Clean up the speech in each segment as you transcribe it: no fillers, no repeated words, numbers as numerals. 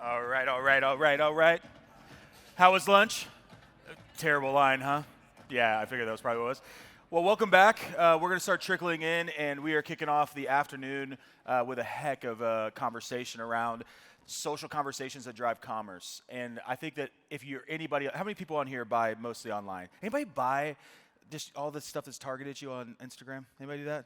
All right, all right, all right, all right. How was lunch? Terrible line, huh? Yeah, I figured that was probably what it was. Well, welcome back. We're going to start trickling in, and we are kicking off the afternoon with a heck of a conversation around social conversations that drive commerce. And I think that if you're anybody, how many people on here buy mostly online? Anybody buy just all this stuff that's targeted you on Instagram? Anybody do that?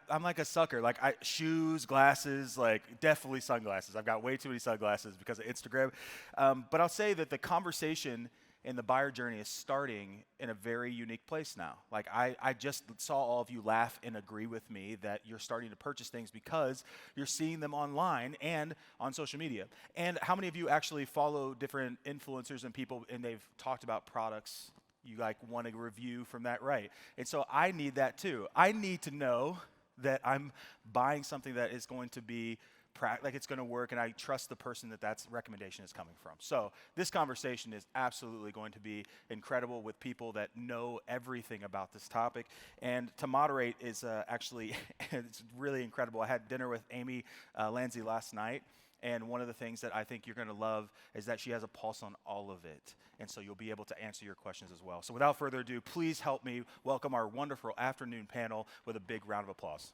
I'm like a sucker. Like shoes, glasses, like definitely sunglasses. I've got way too many sunglasses because of Instagram. But I'll say that the conversation and the buyer journey is starting in a very unique place now. Like I just saw all of you laugh and agree with me that you're starting to purchase things because you're seeing them online and on social media. And how many of you actually follow different influencers and people and they've talked about products you like want to review from that, right? And so I need that too. I need to know that I'm buying something that is going to be like it's going to work, and I trust the person that recommendation is coming from. So this conversation is absolutely going to be incredible with people that know everything about this topic. And to moderate is actually it's really incredible. I had dinner with Amy Lanzi last night. And one of the things that I think you're going to love is that she has a pulse on all of it. And so you'll be able to answer your questions as well. So without further ado, please help me welcome our wonderful afternoon panel with a big round of applause.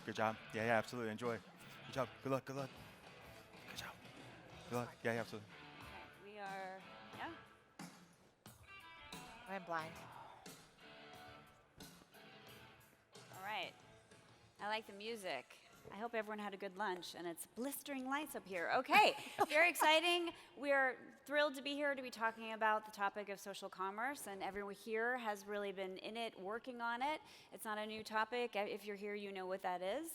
Good job. Yeah, absolutely. Enjoy. Good job. Good luck. Good luck. Good job. Good luck. Yeah, absolutely. We are, yeah. I'm blind. All right. I like the music. I hope everyone had a good lunch, and it's blistering lights up here. Okay, very exciting. We're thrilled to be here to be talking about the topic of social commerce, and everyone here has really been in it, working on it. It's not a new topic. If you're here, you know what that is.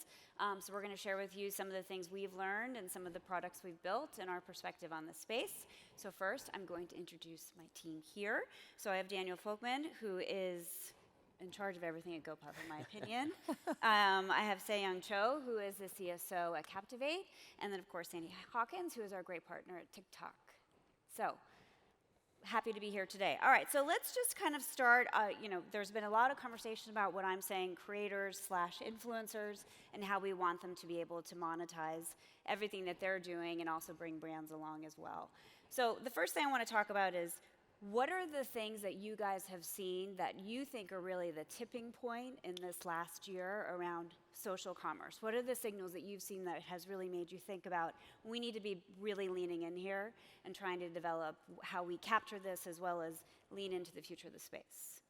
So we're going to share with you some of the things we've learned and some of the products we've built and our perspective on the space. So first, I'm going to introduce my team here. So I have Daniel Folkman, who is in charge of everything at GoPuff, in my opinion. I have Se-Young Cho, who is the CSO at Captivate, and then, of course, Sandy Hawkins, who is our great partner at TikTok. So, happy to be here today. All right, so let's just kind of start. There's been a lot of conversation about what I'm saying, creators/influencers, and how we want them to be able to monetize everything that they're doing and also bring brands along as well. So, the first thing I want to talk about is, what are the things that you guys have seen that you think are really the tipping point in this last year around social commerce? What are the signals that you've seen that has really made you think about we need to be really leaning in here and trying to develop how we capture this as well as lean into the future of the space?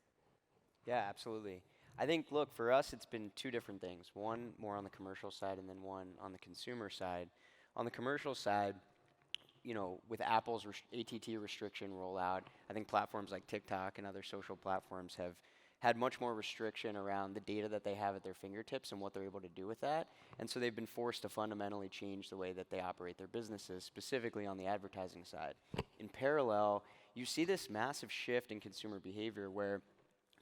Yeah, absolutely. I think, look, for us, it's been two different things. One more on the commercial side and then one on the consumer side. On the commercial side, with Apple's ATT restriction rollout, I think platforms like TikTok and other social platforms have had much more restriction around the data that they have at their fingertips and what they're able to do with that. And so they've been forced to fundamentally change the way that they operate their businesses, specifically on the advertising side. In parallel, you see this massive shift in consumer behavior where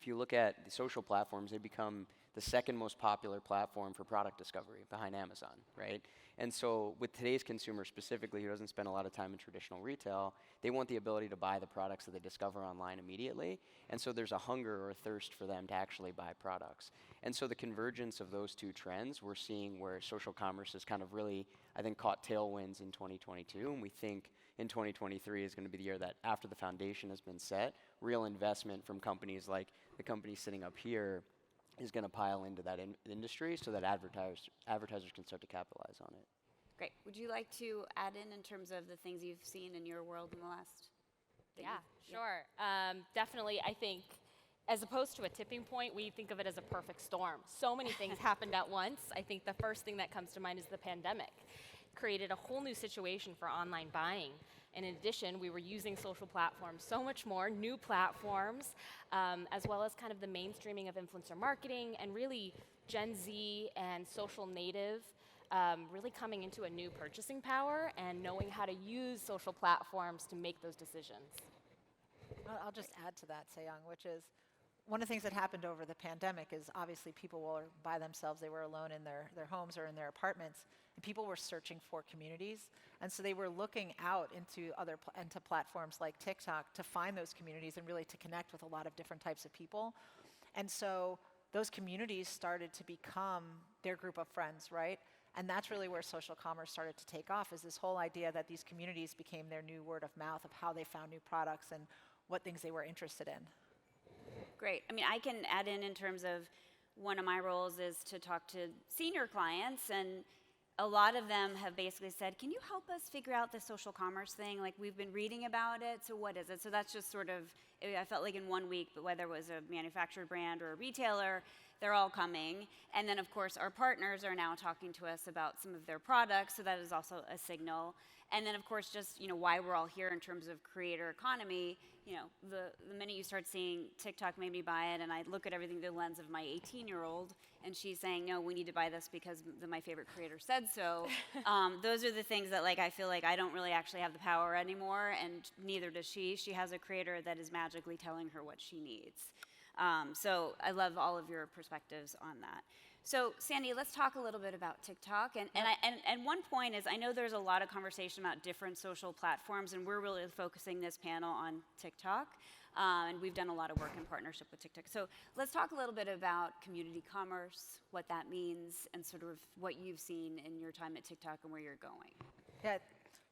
if you look at the social platforms, they become the second most popular platform for product discovery behind Amazon, right? And so with today's consumer specifically, who doesn't spend a lot of time in traditional retail, they want the ability to buy the products that they discover online immediately. And so there's a hunger or a thirst for them to actually buy products. And so the convergence of those two trends, we're seeing where social commerce has kind of really, I think, caught tailwinds in 2022. And we think in 2023 is going to be the year that after the foundation has been set, real investment from companies like the company sitting up here is going to pile into that industry so that advertisers can start to capitalize on it. Great. Would you like to add in terms of the things you've seen in your world in the last? Yeah, sure. Definitely, I think, as opposed to a tipping point, we think of it as a perfect storm. So many things happened at once. I think the first thing that comes to mind is the pandemic. Created a whole new situation for online buying. And in addition, we were using social platforms so much more, new platforms, as well as kind of the mainstreaming of influencer marketing and really Gen Z and social native really coming into a new purchasing power and knowing how to use social platforms to make those decisions. I'll just add to that, Se-Young, which is one of the things that happened over the pandemic is obviously people were by themselves. They were alone in their homes or in their apartments. And people were searching for communities. And so they were looking out into into platforms like TikTok to find those communities and really to connect with a lot of different types of people. And so those communities started to become their group of friends, right? And that's really where social commerce started to take off, is this whole idea that these communities became their new word of mouth of how they found new products and what things they were interested in. Great. I mean, I can add in terms of one of my roles is to talk to senior clients, and a lot of them have basically said, can you help us figure out the social commerce thing? Like, we've been reading about it, so what is it? So that's just sort of, I felt like in 1 week, but whether it was a manufactured brand or a retailer, they're all coming. And then, of course, our partners are now talking to us about some of their products, so that is also a signal. And then, of course, just why we're all here in terms of creator economy. The minute you start seeing TikTok made me buy it, and I look at everything through the lens of my 18-year-old, and she's saying, no, we need to buy this because my favorite creator said so. Those are the things that I feel like I don't really actually have the power anymore, and neither does she. She has a creator that is magically telling her what she needs. So I love all of your perspectives on that. So Sandy, let's talk a little bit about TikTok. And one point is, I know there's a lot of conversation about different social platforms, and we're really focusing this panel on TikTok. And we've done a lot of work in partnership with TikTok. So let's talk a little bit about community commerce, what that means, and sort of what you've seen in your time at TikTok and where you're going. Yeah.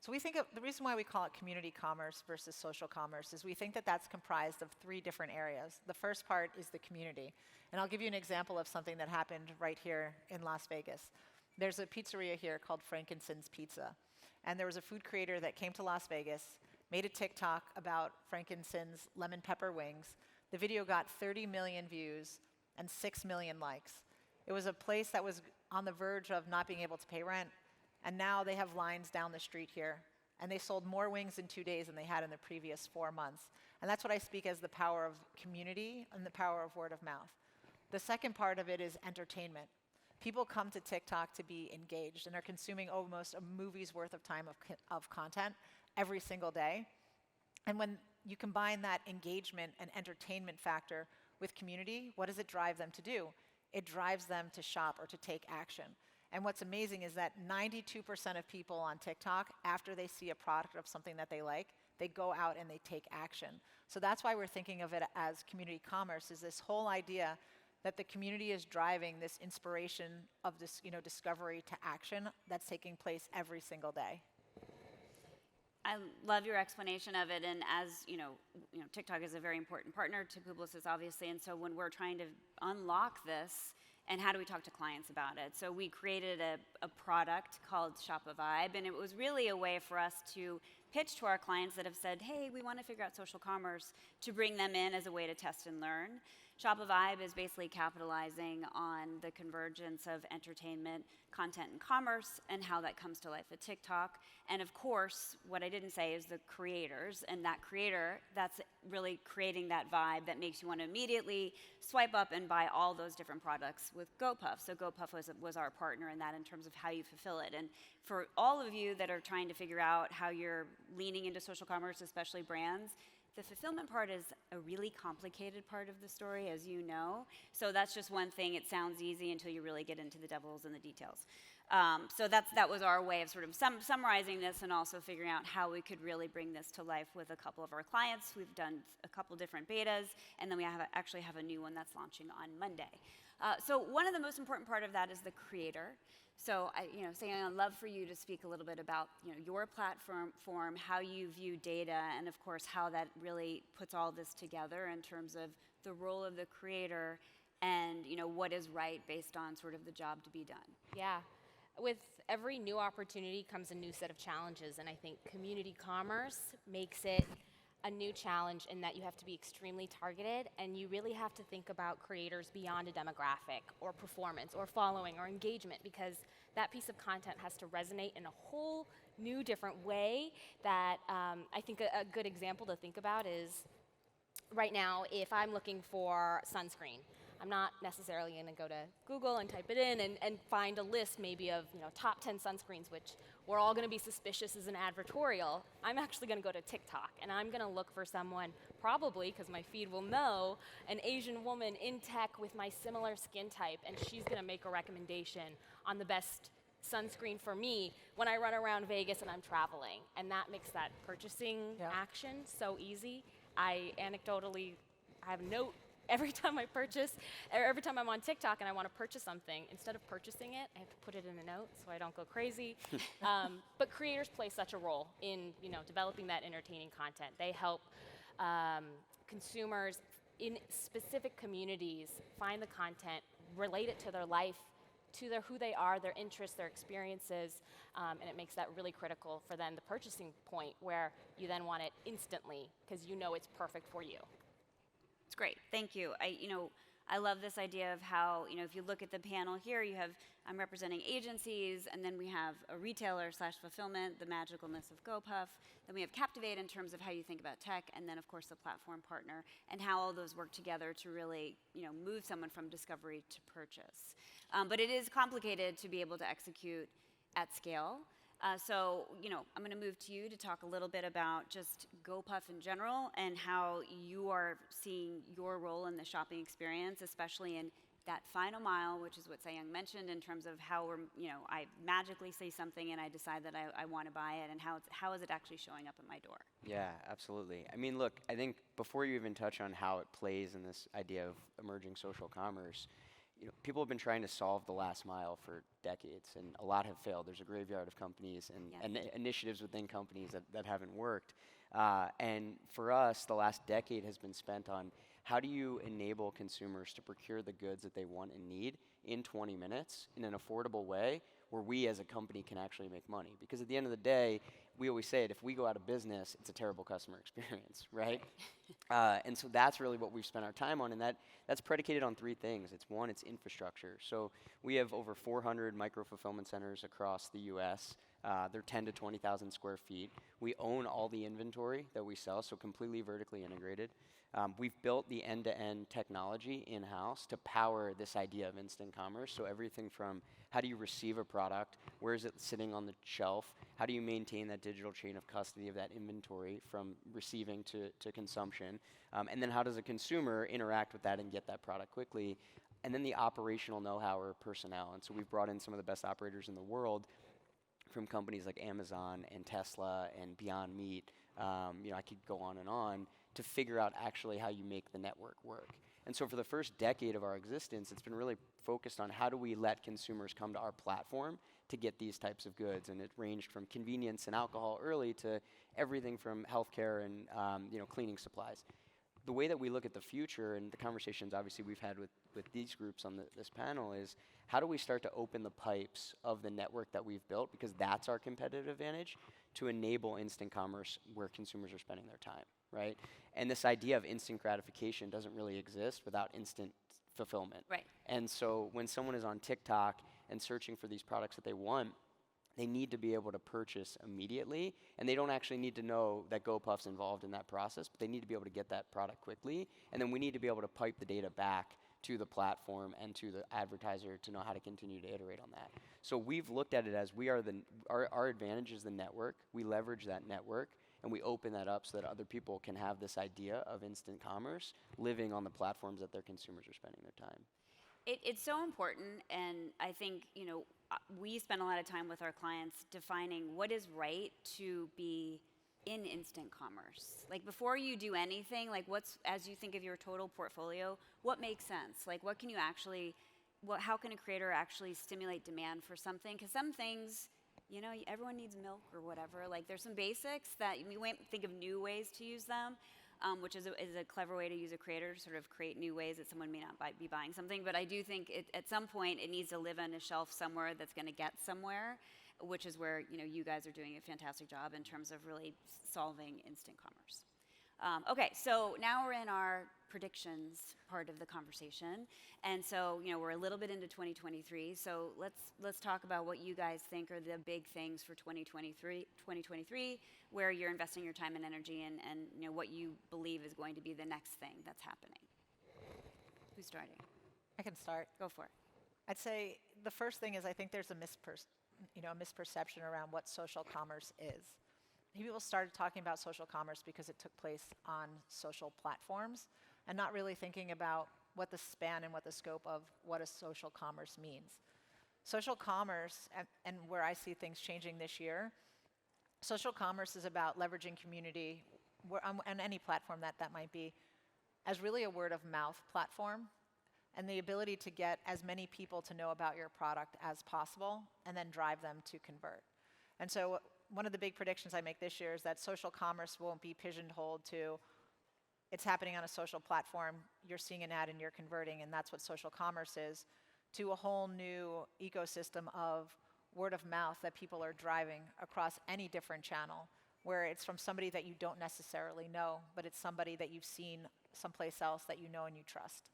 So we think the reason why we call it community commerce versus social commerce is we think that that's comprised of 3 different areas. The first part is the community. And I'll give you an example of something that happened right here in Las Vegas. There's a pizzeria here called Frankincense Pizza. And there was a food creator that came to Las Vegas, made a TikTok about Frankincense lemon pepper wings. The video got 30 million views and 6 million likes. It was a place that was on the verge of not being able to pay rent. And now they have lines down the street here. And they sold more wings in 2 days than they had in the previous 4 months. And that's what I speak as the power of community and the power of word of mouth. The second part of it is entertainment. People come to TikTok to be engaged and are consuming almost a movie's worth of time of content every single day. And when you combine that engagement and entertainment factor with community, what does it drive them to do? It drives them to shop or to take action. And what's amazing is that 92% of people on TikTok, after they see a product of something that they like, they go out and they take action. So that's why we're thinking of it as community commerce, is this whole idea that the community is driving this inspiration of this, discovery to action that's taking place every single day. I love your explanation of it, and as TikTok is a very important partner to Publicis, obviously, and so when we're trying to unlock this, and how do we talk to clients about it? So we created a product called Shop a Vibe, and it was really a way for us to pitch to our clients that have said, hey, we want to figure out social commerce, to bring them in as a way to test and learn. Shop a Vibe is basically capitalizing on the convergence of entertainment, content, and commerce, and how that comes to life at TikTok. And of course, what I didn't say is the creators, and that creator, that's really creating that vibe that makes you want to immediately swipe up and buy all those different products with GoPuff. So GoPuff was our partner in that in terms of how you fulfill it. And for all of you that are trying to figure out how you're leaning into social commerce, especially brands, the fulfillment part is a really complicated part of the story, as you know. So that's just one thing. It sounds easy until you really get into the devils and the details. So that was our way of sort of summarizing this and also figuring out how we could really bring this to life with a couple of our clients. We've done a couple different betas, and then we actually have a new one that's launching on Monday. So one of the most important part of that is the creator. So, Sayang, I'd love for you to speak a little bit about, your platform, how you view data, and of course, how that really puts all this together in terms of the role of the creator and, what is right based on sort of the job to be done. Yeah. With every new opportunity comes a new set of challenges, and I think community commerce makes it a new challenge in that you have to be extremely targeted, and you really have to think about creators beyond a demographic or performance or following or engagement, because that piece of content has to resonate in a whole new different way that I think a good example to think about is right now, if I'm looking for sunscreen, I'm not necessarily going to go to Google and type it in and find a list maybe of top 10 sunscreens, which we're all going to be suspicious as an advertorial. I'm actually going to go to TikTok, and I'm going to look for someone, probably, because my feed will know, an Asian woman in tech with my similar skin type, and she's going to make a recommendation on the best sunscreen for me when I run around Vegas and I'm traveling. And that makes that purchasing action so easy. I anecdotally have a note every time I purchase, or every time I'm on TikTok and I want to purchase something, instead of purchasing it, I have to put it in a note so I don't go crazy. But creators play such a role in developing that entertaining content. They help consumers in specific communities find the content, relate it to their life, to who they are, their interests, their experiences, and it makes that really critical for then the purchasing point where you then want it instantly because you know it's perfect for you. It's great. Thank you. I love this idea of how, if you look at the panel here, I'm representing agencies, and then we have a retailer / fulfillment, the magicalness of GoPuff. Then we have Captivate in terms of how you think about tech, and then of course the platform partner, and how all those work together to really, move someone from discovery to purchase. But it is complicated to be able to execute at scale. So, I'm going to move to you to talk a little bit about just GoPuff in general and how you are seeing your role in the shopping experience, especially in that final mile, which is what Sayang mentioned in terms of how I magically say something and I decide that I want to buy it, and how is it actually showing up at my door? Yeah, absolutely. I mean, look, I think before you even touch on how it plays in this idea of emerging social commerce, people have been trying to solve the last mile for decades, and a lot have failed. There's a graveyard of companies and initiatives within companies that haven't worked. And for us, the last decade has been spent on how do you enable consumers to procure the goods that they want and need in 20 minutes in an affordable way where we as a company can actually make money. Because at the end of the day, we always say it, if we go out of business, it's a terrible customer experience, right? And so that's really what we've spent our time on, and that's predicated on three things. It's one, it's infrastructure. So we have over 400 micro-fulfillment centers across the US. They're 10 to 20,000 square feet. We own all the inventory that we sell, so completely vertically integrated. We've built the end-to-end technology in-house to power this idea of instant commerce. So everything from how do you receive a product, where is it sitting on the shelf, how do you maintain that digital chain of custody of that inventory from receiving to consumption, and then how does a consumer interact with that and get that product quickly, and then the operational know-how or personnel. And so we've brought in some of the best operators in the world from companies like Amazon and Tesla and Beyond Meat. I could go on to figure out actually how you make the network work. And so for the first decade of our existence, it's been really focused on how do we let consumers come to our platform to get these types of goods. And it ranged from convenience and alcohol early to everything from healthcare and cleaning supplies. The way that we look at the future, and the conversations obviously we've had with these groups on this panel, is how do we start to open the pipes of the network that we've built, because that's our competitive advantage, to enable instant commerce where consumers are spending their time, right? And this idea of instant gratification doesn't really exist without instant fulfillment. Right. And so when someone is on TikTok and searching for these products that they want, they need to be able to purchase immediately, and they don't actually need to know that GoPuff's involved in that process, but they need to be able to get that product quickly, and then we need to be able to pipe the data back to the platform and to the advertiser to know how to continue to iterate on that. So we've looked at it as our advantage is the network. We leverage that network, and we open that up so that other people can have this idea of instant commerce living on the platforms that their consumers are spending their time. It's so important, and I think, we spend a lot of time with our clients defining what is right to be in instant commerce. Like before you do anything, like as you think of your total portfolio, what makes sense? Like what can you actually, how can a creator actually stimulate demand for something? Because some things, everyone needs milk or whatever. Like there's some basics that we might think of new ways to use them. Which is a clever way to use a creator to sort of create new ways that someone may not be buying something. But I do think at some point it needs to live on a shelf somewhere that's going to get somewhere, which is where you guys are doing a fantastic job in terms of really solving instant commerce. Okay, so now we're in our predictions part of the conversation, and so we're a little bit into 2023. So let's talk about what you guys think are the big things for 2023, where you're investing your time and energy, and what you believe is going to be the next thing that's happening. Who's starting? I can start. Go for it. I'd say the first thing is I think there's a misperception around what social commerce is. People started talking about social commerce because it took place on social platforms and not really thinking about what the span and what the scope of what a social commerce means. Social commerce, and where I see things changing this year, social commerce is about leveraging community on any platform that might be, as really a word of mouth platform and the ability to get as many people to know about your product as possible and then drive them to convert. And so one of the big predictions I make this year is that social commerce won't be pigeonholed to it's happening on a social platform, you're seeing an ad and you're converting, and that's what social commerce is, to a whole new ecosystem of word of mouth that people are driving across any different channel, where it's from somebody that you don't necessarily know, but it's somebody that you've seen someplace else that you know and you trust.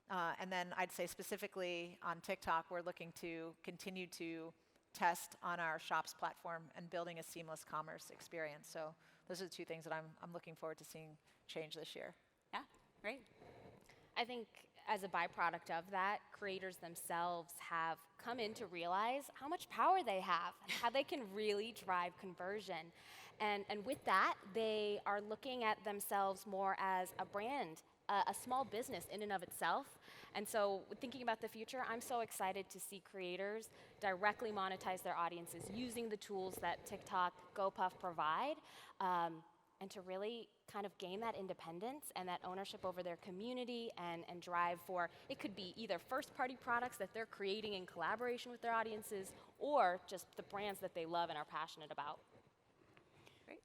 And then I'd say specifically on TikTok, we're looking to continue to test on our shops platform and building a seamless commerce experience. So those are the two things that I'm looking forward to seeing change this year. Yeah, great. I think as a byproduct of that, creators themselves have come in to realize how much power they have and how they can really drive conversion. And with that, they are looking at themselves more as a brand, a small business in and of itself. And so thinking about the future, I'm so excited to see creators directly monetize their audiences using the tools that TikTok, GoPuff provide, and to really kind of gain that independence and that ownership over their community and drive for, it could be either first-party products that they're creating in collaboration with their audiences or just the brands that they love and are passionate about. Great.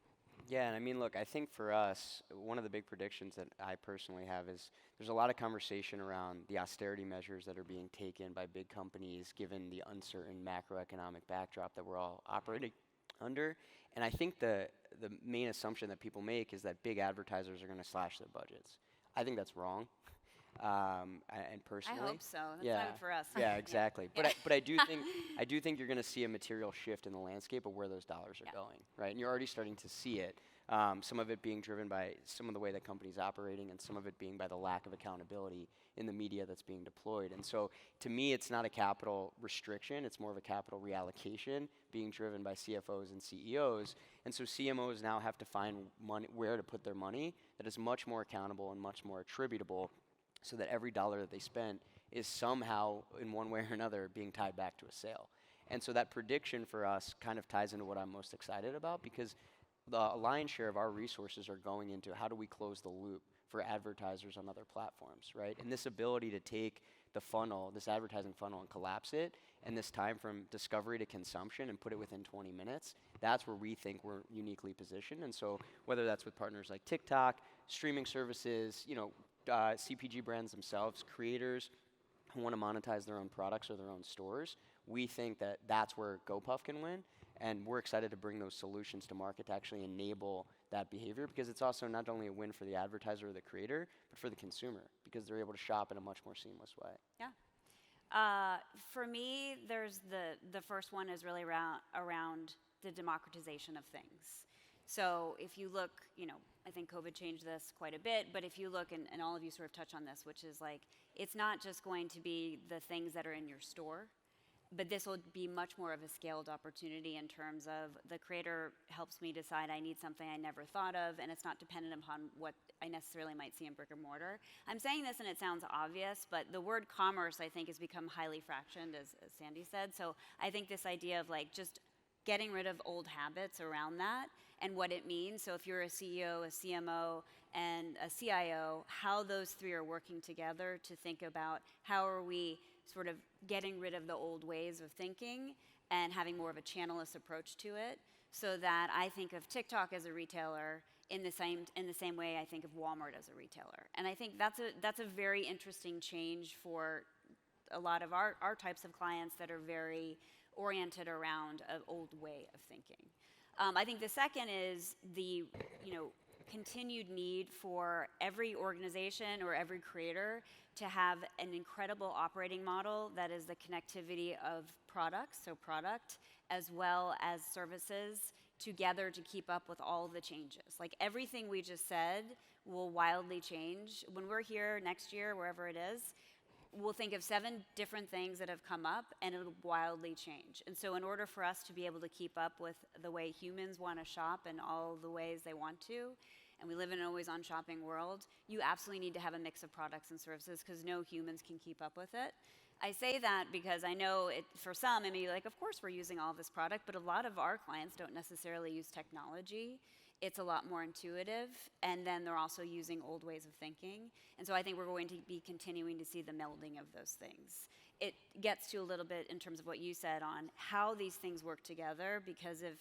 Yeah, and I mean, look, I think for us, one of the big predictions that I personally have is there's a lot of conversation around the austerity measures that are being taken by big companies given the uncertain macroeconomic backdrop that we're all operating under. And I think the main assumption that people make is that big advertisers are going to slash their budgets. I think that's wrong. And personally, I hope so. That's yeah, not good for us. Yeah, exactly. But I do think you're going to see a material shift in the landscape of where those dollars are going, right? And you're already starting to see it. Some of it being driven by some of the way that companies operating, and some of it being by the lack of accountability in the media that's being deployed. And so, to me, it's not a capital restriction; it's more of a capital reallocation being driven by CFOs and CEOs. And so, CMOs now have to find money where to put their money that is much more accountable and much more attributable, so that every dollar that they spend is somehow, in one way or another, being tied back to a sale. And so that prediction for us kind of ties into what I'm most excited about, because the lion's share of our resources are going into how do we close the loop for advertisers on other platforms, right? And this ability to take the funnel, this advertising funnel, and collapse it, and this time from discovery to consumption and put it within 20 minutes, that's where we think we're uniquely positioned. And so whether that's with partners like TikTok, streaming services, CPG brands themselves, creators who want to monetize their own products or their own stores, we think that that's where GoPuff can win. And we're excited to bring those solutions to market to actually enable that behavior, because it's also not only a win for the advertiser or the creator, but for the consumer, because they're able to shop in a much more seamless way. Yeah. For me, there's the first one is really around the democratization of things. So if you look, I think COVID changed this quite a bit, but if you look, and all of you sort of touch on this, which is like, it's not just going to be the things that are in your store, but this will be much more of a scaled opportunity in terms of the creator helps me decide I need something I never thought of, and it's not dependent upon what I necessarily might see in brick and mortar. I'm saying this and it sounds obvious, but the word commerce, I think, has become highly fractioned, as Sandy said. So I think this idea of like just getting rid of old habits around that and what it means. So if you're a CEO, a CMO, and a CIO, how those three are working together to think about how are we sort of getting rid of the old ways of thinking and having more of a channelist approach to it, so that I think of TikTok as a retailer in the same way I think of Walmart as a retailer. And I think that's a very interesting change for a lot of our types of clients that are very oriented around an old way of thinking. I think the second is the continued need for every organization or every creator to have an incredible operating model that is the connectivity of products, so product, as well as services together to keep up with all the changes. Like everything we just said will wildly change. When we're here next year, wherever it is, we'll think of 7 different things that have come up, and it'll wildly change. And so in order for us to be able to keep up with the way humans want to shop and all the ways they want to, and we live in an always-on shopping world, you absolutely need to have a mix of products and services, because no humans can keep up with it. I say that because I know for some, it may be like, of course we're using all this product, but a lot of our clients don't necessarily use technology it's a lot more intuitive, and then they're also using old ways of thinking. And so I think we're going to be continuing to see the melding of those things. It gets to a little bit in terms of what you said on how these things work together, because if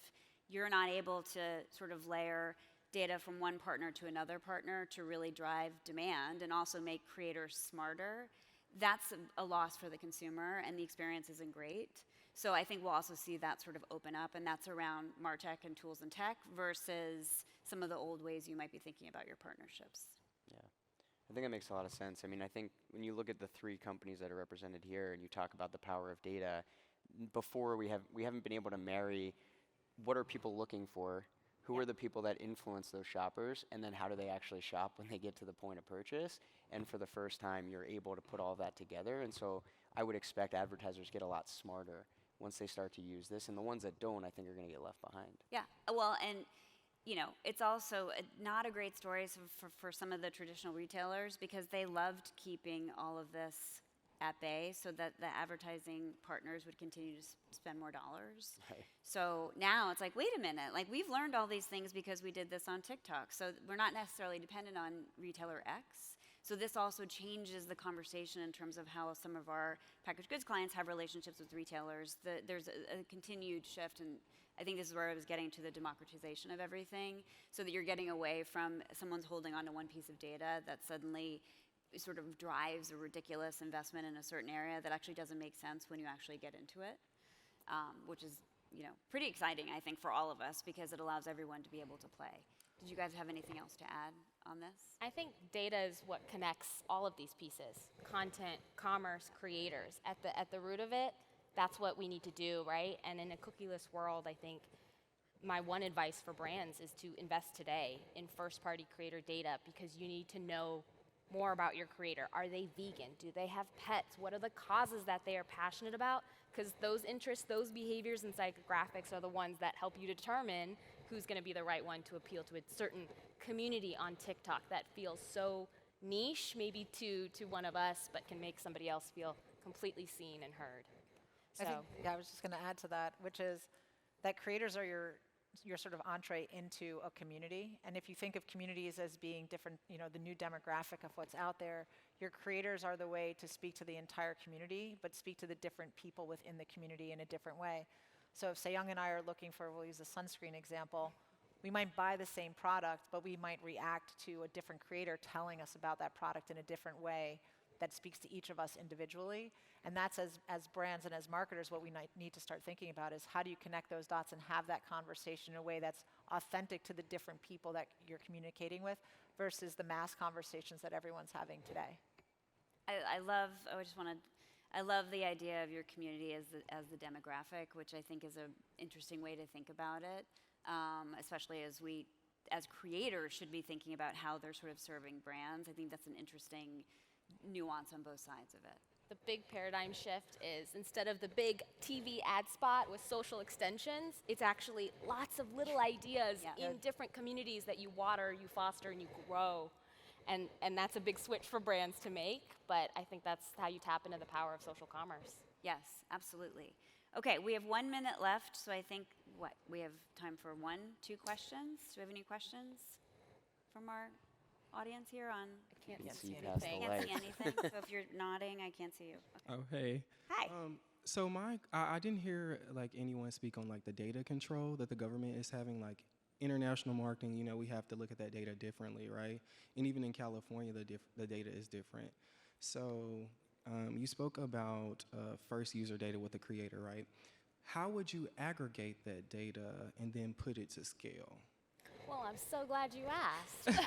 you're not able to sort of layer data from one partner to another partner to really drive demand and also make creators smarter, that's a loss for the consumer, and the experience isn't great. So I think we'll also see that sort of open up, and that's around MarTech and tools and tech versus some of the old ways you might be thinking about your partnerships. Yeah, I think that makes a lot of sense. I mean, I think when you look at the 3 companies that are represented here and you talk about the power of data, before we haven't been able to marry what are people looking for, who are the people that influence those shoppers, and then how do they actually shop when they get to the point of purchase. And for the first time, you're able to put all that together. And so I would expect advertisers get a lot smarter once they start to use this. And the ones that don't, I think, are going to get left behind. Yeah, well, and it's also not a great story for some of the traditional retailers, because they loved keeping all of this at bay so that the advertising partners would continue to spend more dollars. Right. So now it's like, wait a minute, like we've learned all these things because we did this on TikTok. So we're not necessarily dependent on retailer X. So this also changes the conversation in terms of how some of our packaged goods clients have relationships with retailers. There's a continued shift, and I think this is where I was getting to the democratization of everything, so that you're getting away from someone's holding on to one piece of data that suddenly sort of drives a ridiculous investment in a certain area that actually doesn't make sense when you actually get into it, which is pretty exciting, I think, for all of us, because it allows everyone to be able to play. Did you guys have anything else to add on this? I think data is what connects all of these pieces: content, commerce, creators. At the root of it, that's what we need to do, right? And in a cookieless world, I think my one advice for brands is to invest today in first-party creator data, because you need to know more about your creator. Are they vegan? Do they have pets? What are the causes that they are passionate about? Because those interests, those behaviors and psychographics are the ones that help you determine who's going to be the right one to appeal to a certain community on TikTok that feels so niche, maybe to one of us, but can make somebody else feel completely seen and heard. So I was just going to add to that, which is that creators are your sort of entree into a community. And if you think of communities as being different, the new demographic of what's out there, your creators are the way to speak to the entire community, but speak to the different people within the community in a different way. So if Sejong and I are looking for, we'll use a sunscreen example, we might buy the same product, but we might react to a different creator telling us about that product in a different way that speaks to each of us individually. And that's, as brands and as marketers, what we need to start thinking about is how do you connect those dots and have that conversation in a way that's authentic to the different people that you're communicating with versus the mass conversations that everyone's having today. I love the idea of your community as the demographic, which I think is an interesting way to think about it, especially as we, as creators, should be thinking about how they're sort of serving brands. I think that's an interesting nuance on both sides of it. the big paradigm shift is, instead of the big TV ad spot with social extensions, it's actually lots of little ideas in different communities that you water, you foster, and you grow. And that's a big switch for brands to make, but I think that's how you tap into the power of social commerce. Yes, absolutely. Okay, we have 1 minute left, so I think, we have time for 1, 2 questions. Do we have any questions from our audience here on? I can't see past the anything. Can't light. see anything, so if you're nodding, I can't see you. Okay. Oh, hey. Hi. So I didn't hear like anyone speak on like the data control that the government is having, like international marketing. You know, we have to look at that data differently, right? And even in California, the data is different. So you spoke about first user data with the creator, right? How would you aggregate that data and then put it to scale? Well, I'm so glad you asked.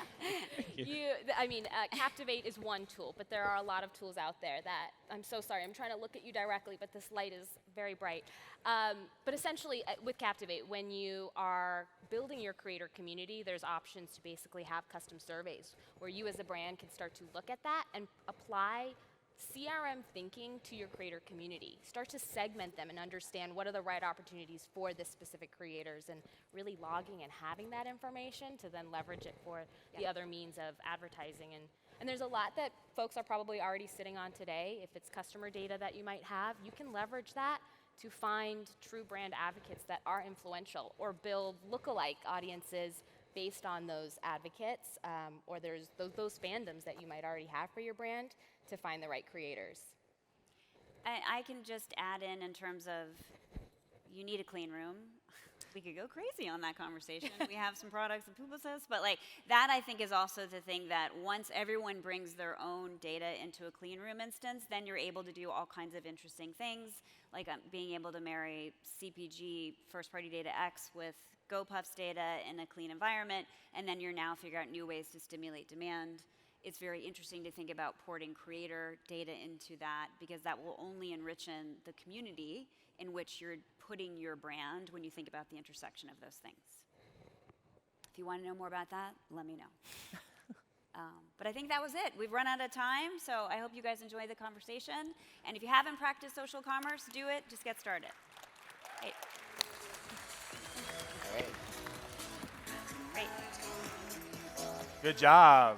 Captivate is one tool, but there are a lot of tools out there that, I'm so sorry, I'm trying to look at you directly, but this light is very bright. But essentially, with Captivate, when you are building your creator community, there's options to basically have custom surveys where you as a brand can start to look at that and apply CRM thinking to your creator community. Start to segment them and understand what are the right opportunities for this specific creators, and really logging and having that information to then leverage it for the other means of advertising. And there's a lot that folks are probably already sitting on today. If it's customer data that you might have, you can leverage that to find true brand advocates that are influential, or build lookalike audiences based on those advocates or there's those fandoms that you might already have for your brand to find the right creators. I can just add in terms of you need a clean room. We could go crazy on that conversation. We have some products at Publicis, but like that I think is also the thing that once everyone brings their own data into a clean room instance, then you're able to do all kinds of interesting things, like being able to marry CPG first-party data X with GoPuff's data in a clean environment, and then you're now figuring out new ways to stimulate demand. It's very interesting to think about porting creator data into that because that will only enrich the community in which you're putting your brand when you think about the intersection of those things. If you want to know more about that, let me know. But I think that was it. We've run out of time, so I hope you guys enjoy the conversation. And if you haven't practiced social commerce, do it. Just get started. Great. Great. Great. Good job.